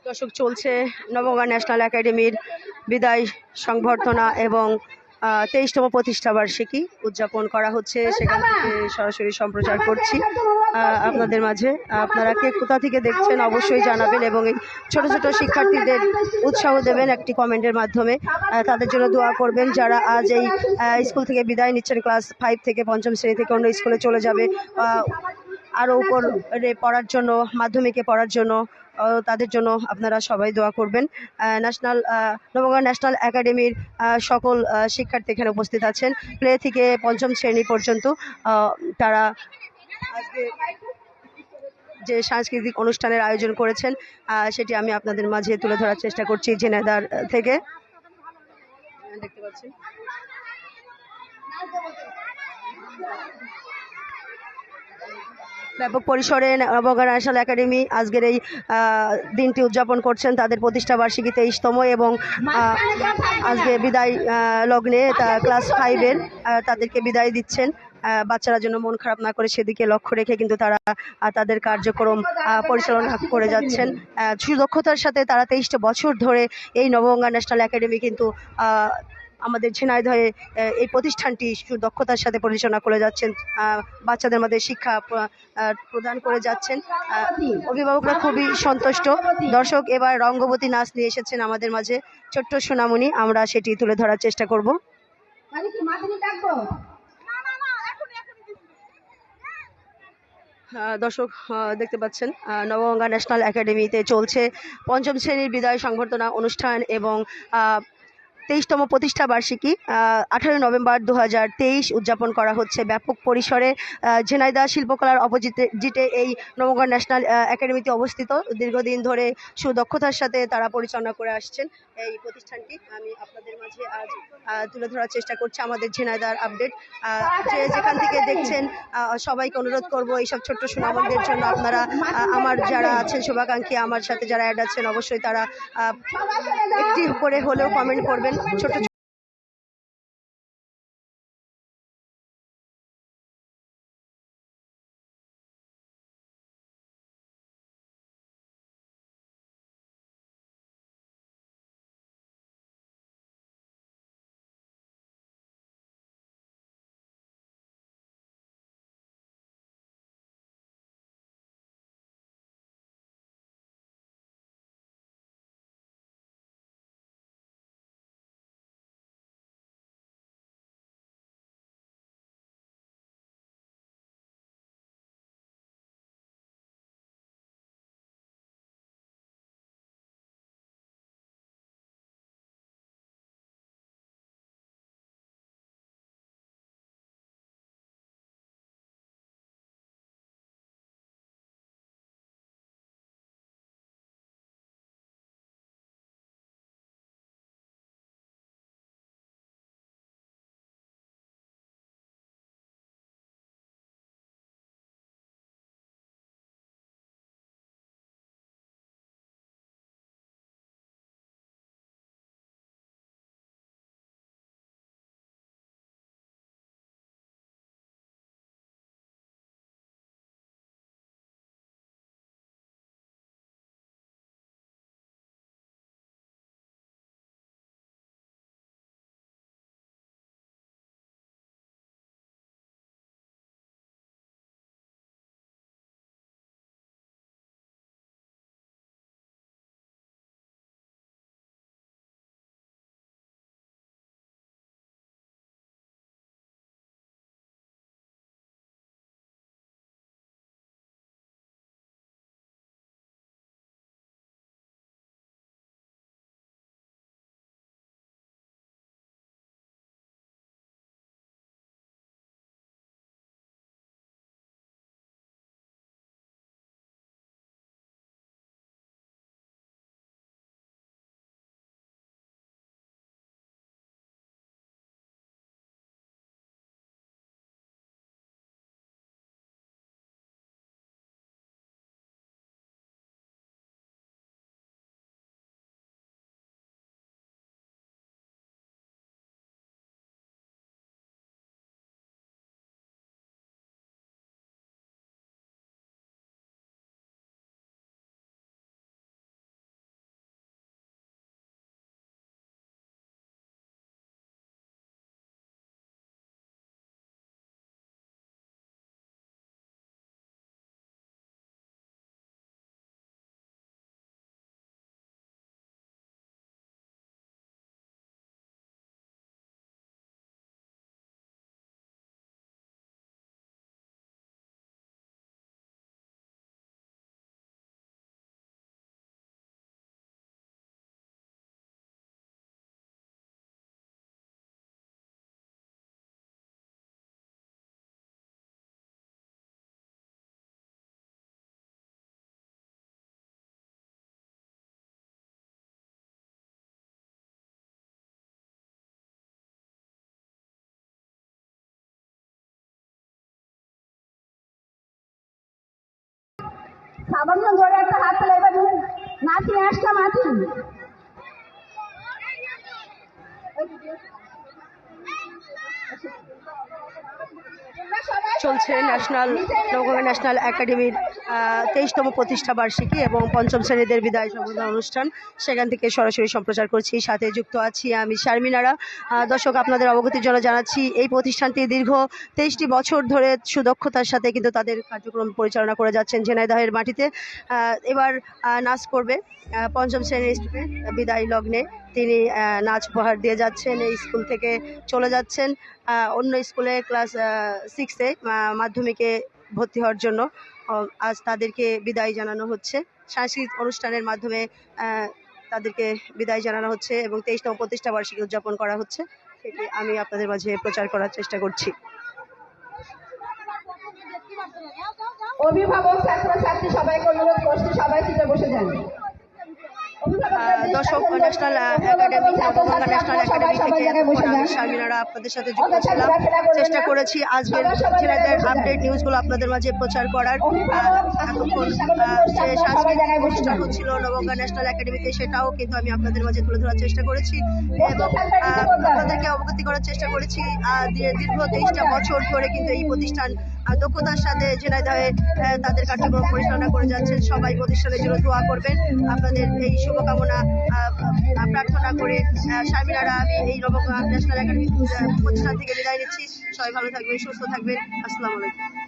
দর্শক, চলছে নবগঙ্গা ন্যাশনাল একাডেমির বিদায় সংবর্ধনা এবং 23তম প্রতিষ্ঠা বার্ষিকী উদযাপন করা হচ্ছে। সেখান থেকে সরাসরি সম্প্রচার করছি আপনাদের মাঝে। আপনারা কে কোথা থেকে দেখছেন অবশ্যই জানাবেন এবং এই ছোট ছোট শিক্ষার্থীদের উৎসাহ দেবেন একটি কমেন্টের মাধ্যমে। তাদের জন্য দোয়া করবেন যারা আজ এই স্কুল থেকে বিদায় নিচ্ছেন, ক্লাস 5 থেকে 5ম শ্রেণী থেকে অন্য স্কুলে চলে যাবে আরও উপরে পড়ার জন্য, মাধ্যমিকে পড়ার জন্য। তাদের জন্য আপনারা সবাই দোয়া করবেন। নবগঙ্গা ন্যাশনাল একাডেমির সকল শিক্ষার্থী এখানে উপস্থিত আছেন, প্লে থেকে 5ম শ্রেণী পর্যন্ত। তারা আজকে যে সাংস্কৃতিক অনুষ্ঠানের আয়োজন করেছেন সেটি আমি আপনাদের মাঝে তুলে ধরার চেষ্টা করছি ঝিনাইদহ থেকে। দেখতে পাচ্ছেন ব্যাপক পরিসরে নবগঙ্গা ন্যাশনাল একাডেমি আজকের এই দিনটি উদযাপন করছেন, তাদের প্রতিষ্ঠা বার্ষিকী 23তম, এবং আজকে বিদায় লগ্নে ক্লাস 5-এর তাদেরকে বিদায় দিচ্ছেন। বাচ্চারা যেন মন খারাপ না করে সেদিকে লক্ষ্য রেখে কিন্তু তারা তাদের কার্যক্রম পরিচালনা করে যাচ্ছেন সুদক্ষতার সাথে। তারা 23টা বছর ধরে এই নবগঙ্গা ন্যাশনাল একাডেমি কিন্তু আমাদের ঝিনাইদহে এই প্রতিষ্ঠানটি সুদক্ষতার সাথে পরিচালনা করে যাচ্ছেন, বাচ্চাদের মধ্যে শিক্ষা প্রদান করে যাচ্ছেন। অভিভাবকরা খুবই সন্তুষ্ট। দর্শক, এবার রঙ্গবতী নাচ নিয়ে এসেছেন আমাদের মাঝে ছোট্ট সোনামণি, আমরা সেটি তুলে ধরার চেষ্টা করব। দর্শক, দেখতে পাচ্ছেন নবগঙ্গা ন্যাশনাল একাডেমিতে চলছে 5ম শ্রেণীর বিদায় সংবর্ধনা অনুষ্ঠান এবং 23তম প্রতিষ্ঠা বার্ষিকী 18 নভেম্বর 2023 উদযাপন করা হচ্ছে ব্যাপক পরিসরে। ঝিনাইদহ শিল্পকলার অপোজিটে এই নবগঞ্জ ন্যাশনাল একাডেমিতে অবস্থিত। দীর্ঘদিন ধরে সুদক্ষতার সাথে তারা পরিচালনা করে আসছেন এই প্রতিষ্ঠানটি। আমি আপনাদের মাঝে আজ তুলে ধরার চেষ্টা করছি আমাদের ঝিনাইদহর আপডেট। যে যেখান থেকে দেখছেন সবাইকে অনুরোধ করব এইসব ছোট্ট সুনামদের জন্য আপনারা আমার যারা আছেন শুভাকাঙ্ক্ষী, আমার সাথে যারা অ্যাড আছেন, অবশ্যই তারা একটি করে হলেও কমেন্ট করবেন। ছোট সামান্য জোরে একটা হাত তালে এবার নাচি আসলাম আছি। চলছে নবগঞ্জ ন্যাশনাল একাডেমির 23তম প্রতিষ্ঠা বার্ষিকী এবং পঞ্চম শ্রেণীদের বিদায় সম্বোধনা অনুষ্ঠান। সেখান থেকে সরাসরি সম্প্রচার করছি, সাথে যুক্ত আছি আমি শারমিনারা। দর্শক, আপনাদের অবগতির জন্য জানাচ্ছি এই প্রতিষ্ঠানটি দীর্ঘ 23টি বছর ধরে সুদক্ষতার সাথে কিন্তু তাদের কার্যক্রম পরিচালনা করে যাচ্ছেন ঝিনাইদহের মাটিতে। এবার নাচ করবে পঞ্চম শ্রেণীর স্টুডেন্ট বিদায় লগ্নে। তিনি নাচ উপহার দিয়ে যাচ্ছেন, এই স্কুল থেকে চলে যাচ্ছেন অন্য স্কুলে ক্লাস 6-এ মাধ্যমিকে ভর্তি হওয়ার জন্য। আজ তাদেরকে বিদায় জানানো হচ্ছে সাংস্কৃতিক অনুষ্ঠানের মাধ্যমে। তাদেরকে বিদায় জানানো হচ্ছে এবং 23তম প্রতিষ্ঠা বার্ষিকী উদযাপন করা হচ্ছে, সেটি আমি আপনাদের মাঝে প্রচার করার চেষ্টা করছি। অভিভাবক ছাত্রছাত্রী সবাইকে অনুরোধ করছি, সবাই সিটে বসে যান। দর্শক, national academy, Nabaganga national academy থেকে আমি শারমিনারা আপনাদের সাথে যুক্ত ছিলাম। চেষ্টা করেছি আজকের ছেলেদের আপডেট নিউজগুলো আপনাদের মাঝে প্রচার করার। এতক্ষণ যে সাংস্কৃতিক অনুষ্ঠান হচ্ছিল নবগঙ্গা ন্যাশনাল একাডেমিতে, সেটাও কিন্তু আমি আপনাদের মাঝে তুলে ধরার চেষ্টা করেছি এবং আপনাদেরকে অবগতি করার চেষ্টা করেছি। দীর্ঘ 23টা বছর ধরে কিন্তু এই প্রতিষ্ঠান দক্ষতার সাথে ঝিনাইদহে তাদের কার্যক্রম পরিচালনা করে যাচ্ছেন। সবাই প্রতিষ্ঠানের জন্য দোয়া করবেন। আপনাদের এই শুভকামনা প্রার্থনা করে শারমিনারা আমি এই নবগঙ্গা ন্যাশনাল একাডেমি প্রতিষ্ঠান থেকে বিদায় নিচ্ছি। সবাই ভালো থাকবেন, সুস্থ থাকবেন। আসসালামু আলাইকুম।